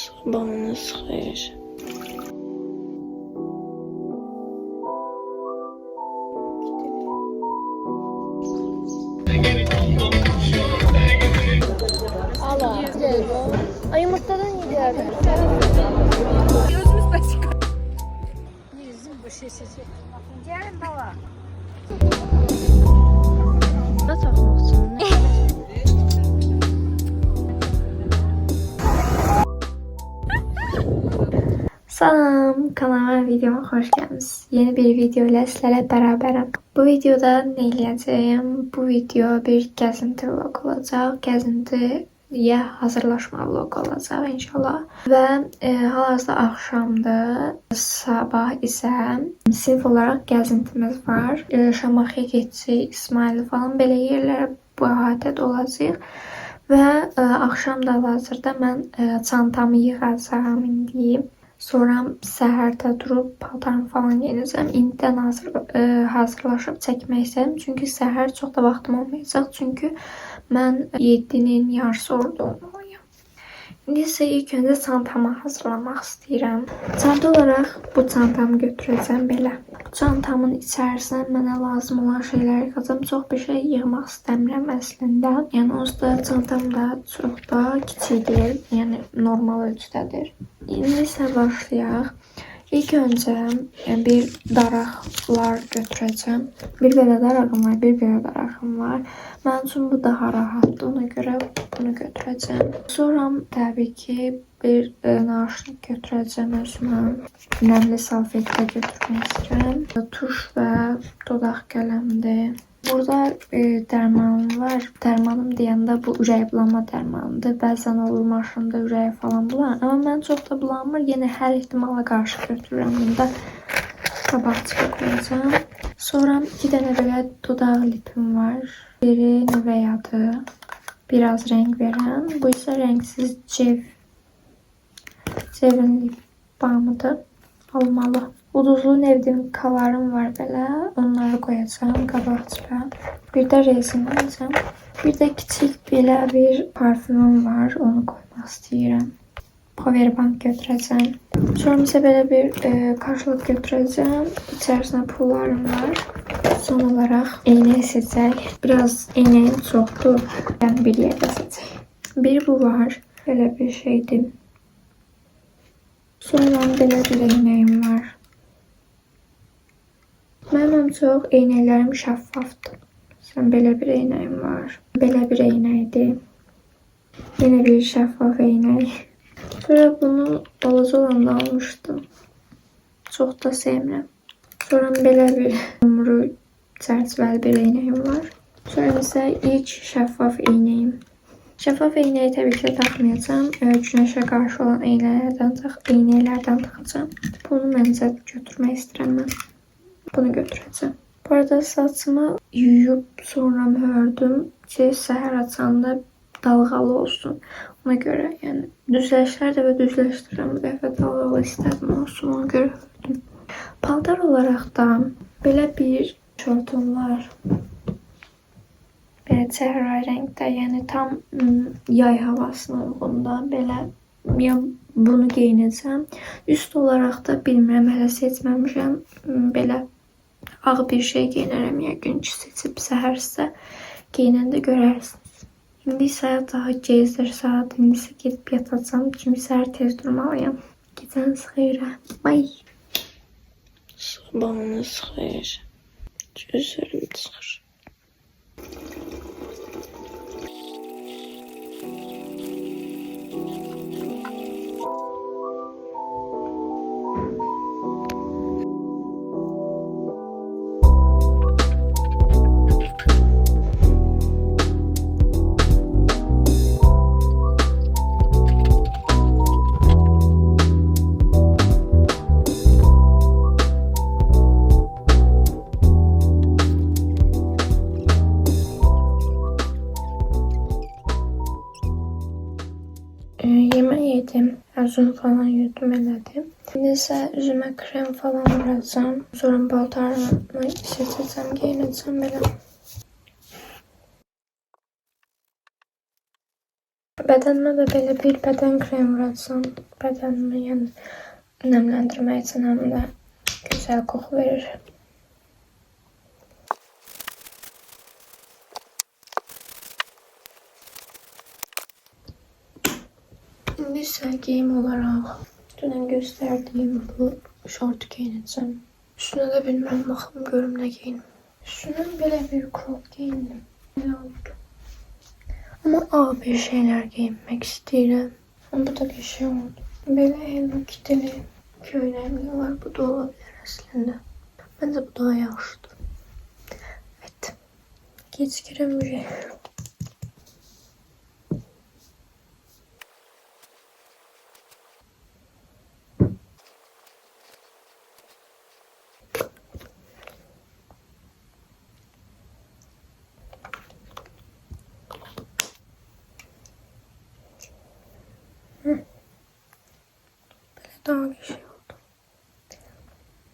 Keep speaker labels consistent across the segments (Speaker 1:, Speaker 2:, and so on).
Speaker 1: Sabahınız xeyir.
Speaker 2: Allah. Ay yumurtadan yediler.
Speaker 3: Gözümüz başka. Yüzüm bu şişecek. Gelin baba.
Speaker 2: Ne takmışsın? Salam, kanalıma videoma xoş gəldiniz. Yeni bir video ilə sizlərlə bərabərəm. Bu videoda nə eləyəcəyim? Bu video bir gəzinti vlog olacaq. Gəzintiyə hazırlaşma vlog olacaq inşallah. Və hal-hazırda axşamdır. Sabah isə sinif olaraq gəzintimiz var. Şamaxıya keçəcək, İsmail falan belə yerlərə bu əhatədə olacaq. Və axşam da hazırda mən çantamı yığacağam indi. Sonra səhərdə durub paltarımı falan geyinəcəm. İndidən hazırlaşıb çəkmək istədim. Çünki səhər çox da vaxtım olmayacaq. Çünki mən 7-nin yarısı orada olmalıyım. İndi isə ilk öncə çantamı hazırlamaq istəyirəm. Çanta olaraq bu çantamı götürəcəm belə. Çantamın içərisinə mənə lazım olan şeyləri yığacam. Çox bir şey yığmaq istəmirəm əslində. Yəni onsuz da çantam da çox da kiçikdir. Yəni normal ölçüdədir. İndi isə başlayaq. İlk öncə bir daraqlar götürəcəm. Bir belə darağım var, bir belə darağım var. Mənim üçün bu daha rahatdır. Ona görə bunu götürəcəm. Sonra təbii ki bir naşnik götürəcəm özümə. Nəmli salfetka götürmək istəyirəm. Tuş və dodaq qələmdir. Burada dərmanım var. Dərmanım deyəndə bu ürək bulanma dərmanıdır. Bəzən olur maşında ürəyi falan bulan. Amma mən çox da bulanmır. Yenə hər ehtimala qarşı götürürəm. Bunda qabaqçıqa qoyacağım. Sonra 2 dənə belə dodaq lipim var. Biri Nivea'dır. Biraz rəng verən. Bu isə rəngsiz Cevin lip balmıdır. Almalı. Uduzlu Nevdim kalarım var belə. Onları qoyacağım qabaqçığa. Bir də rezin alacağım. Bir də kiçik belə bir parfümüm var. Onu qoymaq istəyirəm. Powerbank götürəcəm. Sonra isə belə bir kaşlıq götürəcəm. İçərisinə pullarım var. Son olaraq eynək seçək. Biraz eynəyim çoxdur. Yəni bir yerdə seçək. Bir bu var. Belə bir şeydir. Sonra belə bir eynəyim var. Mənim çox eynəklərim şəffafdır. Sən belə bir eynəyim var. Belə bir eynəkdir. Yenə bir şəffaf eynək. Sonra bunu balaca olanda almışdım. Çox da sevmirəm. Sonra belə bir yumru çərçivəli bir eynəyim var. Sonra isə ilk şəffaf eynəyim. Şəffaf eynəyi təbii ki taxmayacağım. Günəşə qarşı olan eynəklərdən taxacağım. Bunu məncə götürmək istəyirəm mən. Bunu götürəcəm. Bu arada saçımı yuyub sonra hördüm ki səhər açanda dalğalı olsun. Ona görə yəni düzləşlər də və düzləşdirəm. Bu dəfə dalğalı istədim olsun. Ona görə hördüm. Paltar olaraq da belə bir şortum var. Belə çəhrayı rəngdə, yəni tam yay havasına uyğunda belə bunu geyinəcəm. Üst olaraq da bilmirəm, hələ seçməmişəm. Belə ağ bir şey geyinərəm yəqin ki seçib səhər sizə geyinəndə görərsiniz. İndi saat daha gecdir saat. İndi isə gedib yatacağım. Çünki səhər tez durmalıyam. Gecəniz xeyrə. Bye.
Speaker 1: Sabahınız xeyir. Gözlərim çıxır. Yemək yedim. Üzüm falan yudum elədim. İndi isə üzümə krem falan vuracağım. Sonra paltarımı seçəcəm, geyinəcəm belə. Bədənimə də belə bir bədən kremi vuratsam, bədənimi yəni nemləndirmək üçün həm də gözəl qoxu verir. İndi isə geyim olaraq dünən göstərdiyim bu şortu geyinəcəm. Üstünə də bilmirəm, baxım görüm nə geyinim. Üstünə belə bir crop geyindim. Belə oldu. Ama ağır bir şeyler giyinmek istedim. Bu da bir şey oldu. Böyle Hello Kitty'li köylüğüm var. Bu da olabilir aslında. Bence bu daha yaxşıdır. Evet. Geçkirim bir şey. Daha bir şey oldu.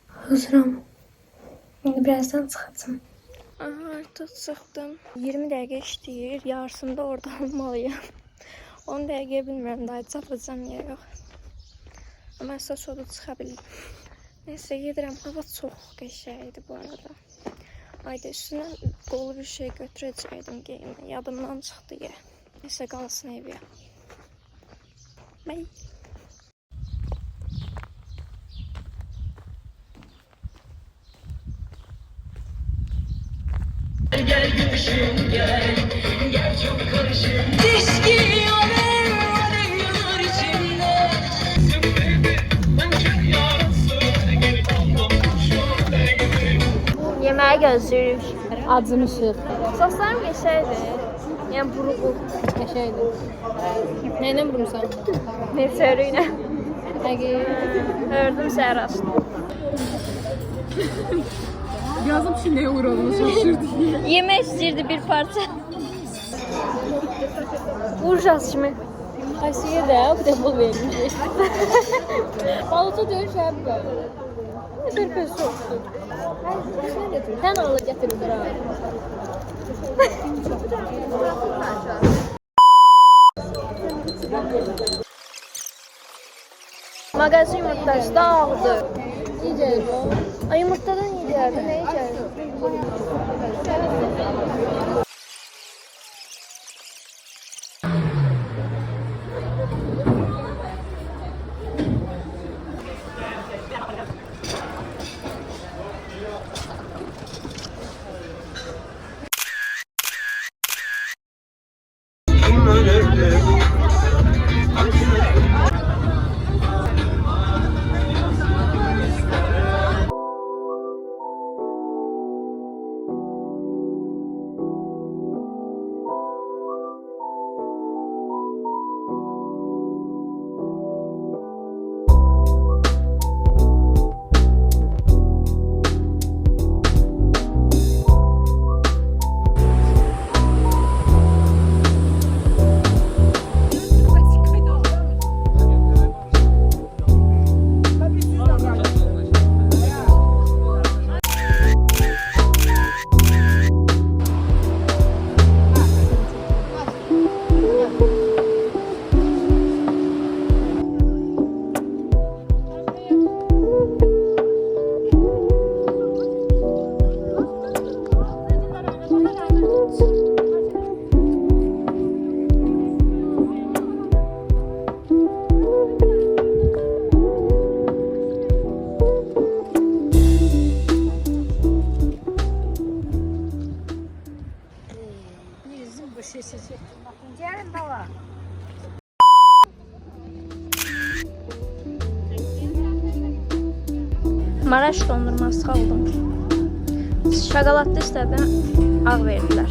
Speaker 1: Hazırım. Şimdi birazdan çıkacağım. Aha, artık çıktım. 20 dəqiqə işləyir. Yarısında orada olmalıyım. 10 dəqiqə bilmirəm daha çapacağım ya yox. Ama əsas oda çıxa bildim. Neyse gedirəm. Hava çox qəşəngdir bu arada. Ayda üstüne qolu bir şey götürəcəkdim geyimə. Yadımdan çıxdı ya. Neyse qalsın evə. Bye.
Speaker 4: Gel gülüşüm gel, gel çok karışım. Diski alev alev yanar içimde. Ben çok yarası, gelip aldım şu gibi.
Speaker 2: Yemeği gözlüyoruz.
Speaker 3: Acımışıq.
Speaker 2: Soslarım geçerdi. Yani burgu.
Speaker 3: Qəşəydi. Nəylə vurursan?
Speaker 2: Meteoruyla.
Speaker 3: Həqiqi.
Speaker 2: Ördüm səhər açtım.
Speaker 3: Yazım ki neye uğradığını şaşırdı.
Speaker 2: Yemek istirdi bir parça. Vuracağız şimdi.
Speaker 3: Ayşe'ye de o da pul vermiş. Balıca diyor şey yapıyor. Ne bir pes soktu. Sen ağla getirin bura.
Speaker 2: Magazin yumurtası dağıldı.
Speaker 3: Yiyeceğiz o.
Speaker 2: Ay yumurtadan yiyeceğiz. Ne yiyeceğiz?
Speaker 3: Gelin baba.
Speaker 2: Maraş dondurması aldım. Şokoladlı istedim. Ağ verdiler.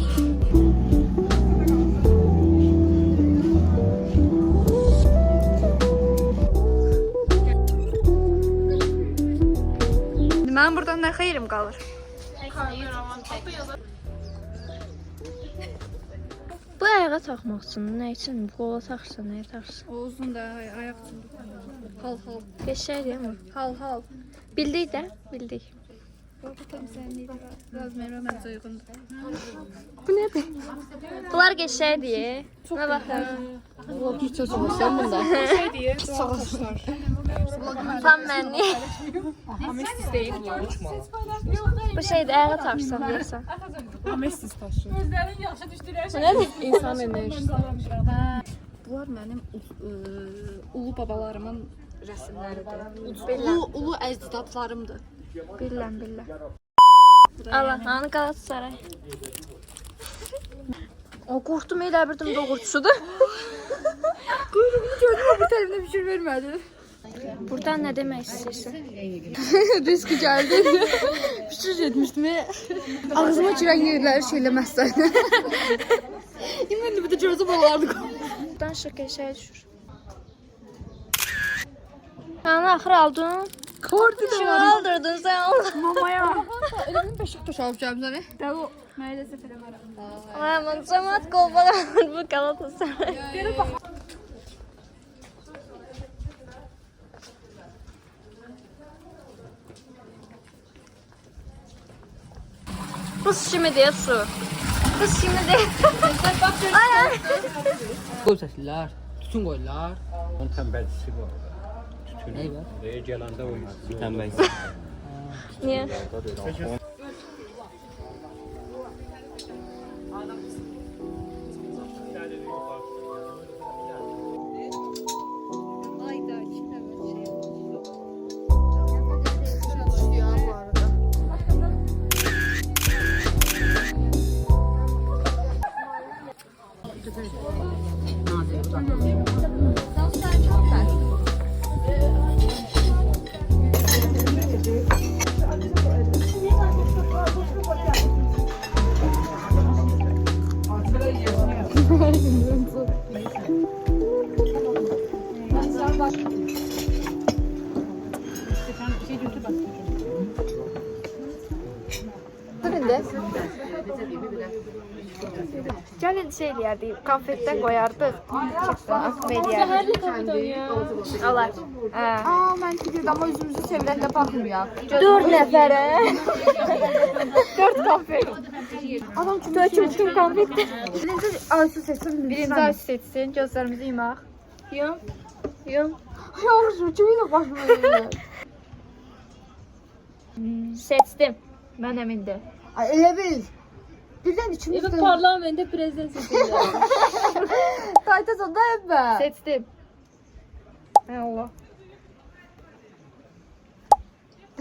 Speaker 2: Ben buradan ne xeyrim qalır? Bu ayağa taxmaq üçün nə üçün? Bu qola taxırsan, nəyə taxırsan?
Speaker 3: O uzun da ayak için. Hal hal.
Speaker 2: Qəşəngdir amma.
Speaker 3: Hal hal.
Speaker 2: Bildik də, bildik.
Speaker 3: Bu nedir? Bunlar geçerdi. Ne bakın. Tam benlik. Bu şeyde ayağa taşsam diyorsan. Bu nedir?
Speaker 5: İnsan enerjisi. Bunlar mənim ulu babalarımın rəsmləridir. Ulu əcdadlarımdır.
Speaker 3: Bilirəm. Allah, hanı Galatasaray. O qorxdum, elə birdim doğurtusudur.
Speaker 5: Quyruğunu gördüm ama bir tərəfinə bir şey vermədi.
Speaker 3: Buradan nə demək istəyirsən?
Speaker 5: Riski gəldi. Pişir etmişdim. Ağzıma girən yerləri şeyləməzsən. İmən bir də gözüm olardı.
Speaker 3: Buradan şaka şey düşür. Hanı axır aldın?
Speaker 5: Kordu da
Speaker 3: Kimi
Speaker 5: var.
Speaker 3: aldırdın sen Allah?
Speaker 5: Mamaya. Elə bir Beşiktaş alacağım səni. Dəli maalesef eləmərəm.
Speaker 3: Aman cəmat qolbağa bu Galatasaray. Buz kimi deyil su. Buz kimi deyil. Ay.
Speaker 6: Görsəslər, tütün qoyurlar.
Speaker 7: Onun tənbəlçisi var.
Speaker 6: Nəyi var?
Speaker 7: Gələndə o tənbəlçisi.
Speaker 3: Niyə?
Speaker 2: Gəlin şey eləyərdik, konfetdən qoyardıq. Akma eləyərdik. Olar.
Speaker 5: Aa, mən fikirdim ama üzümüzü çevirəndə baxmayaq.
Speaker 2: 4 nəfərə.
Speaker 5: 4 konfet. Adam
Speaker 2: Töküm konfetdə.
Speaker 5: birinci Aysu seçsin.
Speaker 2: Birinci Aysu seçsin, gözlərimizi yumaq. Yum.
Speaker 5: Yavrum, kiminlə başlayır?
Speaker 2: Seçdim. Mən əmindir.
Speaker 5: Ay, elə bil. Birdən içimizdə.
Speaker 3: Parlamentte prezident seçildi.
Speaker 5: Qayta sonda hep ben.
Speaker 2: Seçdim. Hay Allah.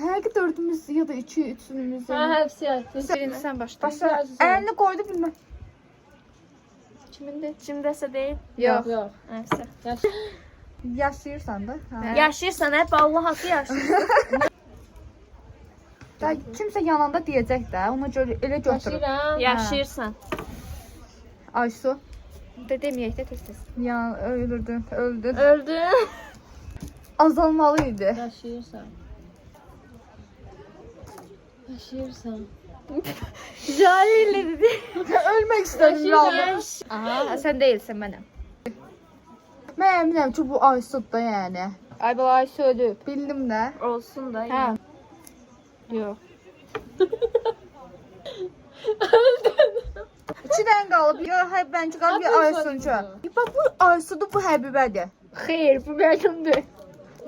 Speaker 5: Her ki dördümüz ya da üçümüz.
Speaker 3: hepsi
Speaker 2: Birinci sən başla.
Speaker 5: Başla. Elini koydu bilmem.
Speaker 2: Kimindir? Kimdəsə deyil.
Speaker 5: Yok.
Speaker 3: Yok.
Speaker 2: Nəysə.
Speaker 5: Yaşayırsan da. Ha.
Speaker 2: Yaşayırsan hep Allah haqqı yaşayırsan.
Speaker 5: Da kimse yanında diyecek de ona göre ele götürür.
Speaker 2: Yaşayırsan.
Speaker 5: Aysu.
Speaker 2: De deməyək də tez-tez.
Speaker 5: Ya öldürdü. Öldü.
Speaker 2: Öldün.
Speaker 5: Azalmalıydı.
Speaker 3: Yaşayırsan.
Speaker 2: Cahillə dedi.
Speaker 5: Ölmek istedim ya.
Speaker 2: Aha, sən deyilsən mənəm.
Speaker 5: Ben eminim ki bu Aysu'da yani.
Speaker 2: Ay bala Ayşə ölüb.
Speaker 5: Bildim de.
Speaker 2: Olsun da.
Speaker 5: Ha.
Speaker 2: Yox.
Speaker 5: İçinden kalıp ya hep bence kalıp bir Aysu'ncu. Bak bu Aysu'da bu Həbibədir.
Speaker 2: Xeyr, bu mənimdir.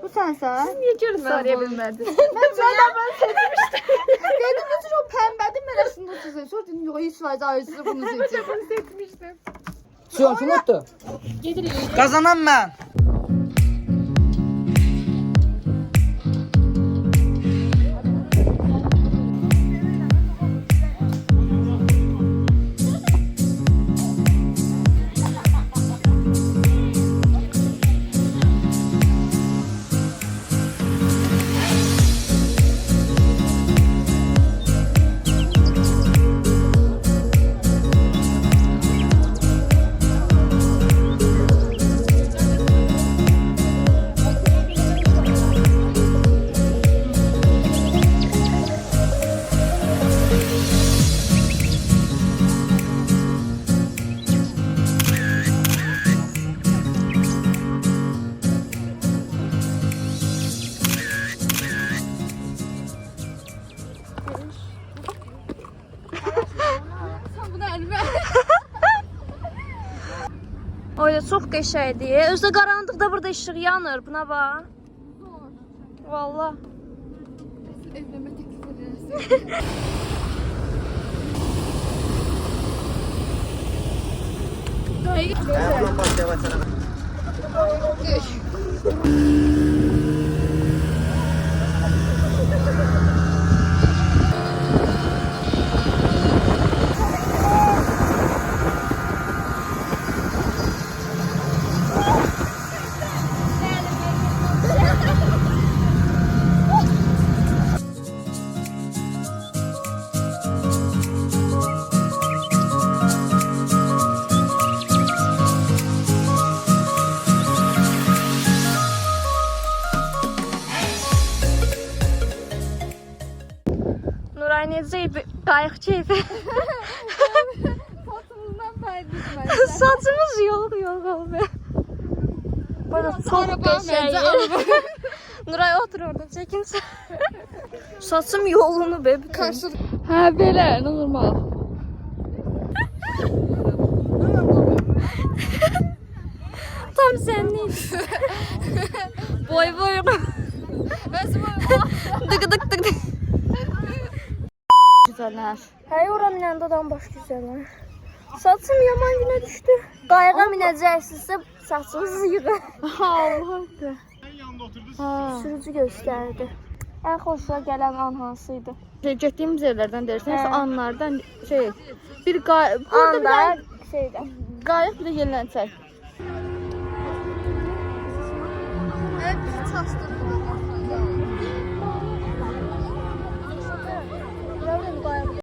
Speaker 5: Bu sensen.
Speaker 2: Niyə görmə bilmədiniz?
Speaker 5: Ben seçmiştim. Dedim nasıl o pembedir ben aslında size. Sonra dedim yok hiç fayda Aysu bunu seçeceğim. Bunu seçmiştim.
Speaker 6: Sən kim atdı? Qazanan mən.
Speaker 3: qəşəngdir. Özdə qaranlıqda burada işıq yanır. Buna bax. Vallahi.
Speaker 5: Evlenme teklif edersin.
Speaker 3: Nuray necəydi? Qayıq keyfi.
Speaker 5: Saçımızdan fərqli.
Speaker 3: Saçımız yok abi. Bana çok qəşəng. Nuray otur orada çəkinsən. Saçım yolunu be bütün.
Speaker 5: Hə, belə, normal.
Speaker 3: Tam senlik. Boy boy. Dık dık dık.
Speaker 5: Güzeller.
Speaker 3: Hey ora minəndə adam baş güzələr. Saçım yaman günə düşdü. Qayığa minəcəksinizsə saçınızı yığın.
Speaker 5: Allah'ım.
Speaker 3: Sürücü göstərdi. Ən xoşuna gələn an hansıydı?
Speaker 5: Getdiyimiz yerlərdən deyirsiniz,
Speaker 3: Hə.
Speaker 5: anlardan bir qayıq, burada bir
Speaker 3: Anda
Speaker 5: dənə
Speaker 3: şeydə.
Speaker 5: qayıq, bir də yeniləncək. Hep çaşdım.